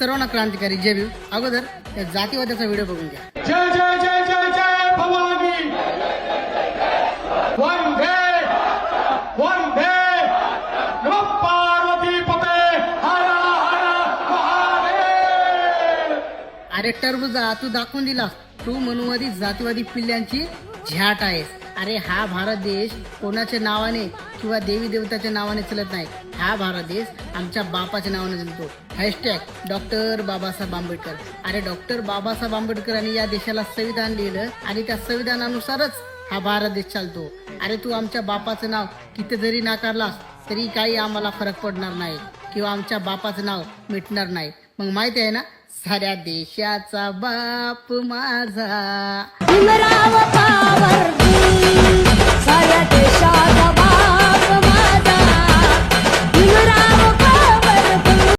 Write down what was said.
सर्वांना क्रांतिकारी जय भीम. अगोदर या जातीवादाचा व्हिडिओ बघून घ्या. जय जय जय जय जय भवानी. वंदे वंदे नमः पार्वती पते हर हर महादेव. अरे टरबुजा, तू दाखवून दिलास तू मनुवादी जातीवादी पिल्ल्यांची झ्याट आहेस. अरे हा भारत देश कोणाच्या नावाने किंवा देवी देवताच्या नावाने चलत नाही. हा भारत देश आमच्या बापाच्या नावाने चलतो. Hashtag doctor Babasaheb Ambedkar. अरे डॉक्टर बाबासाहेब आंबेडकरांनी या देशाला संविधान लिहिलं आणि त्या संविधानानुसारच हा भारत देश चालतो. अरे तू आमच्या बापाचं नाव किती जरी नाकारलास तरी काही आम्हाला फरक पडणार नाही किंवा आमच्या बापाचं नाव मिटणार नाही. मग माहिती आहे ना, साऱ्या देशाचा बाप माझा. भीमराव पावरती साऱ्या देशाचा बाप माझा. भीमराव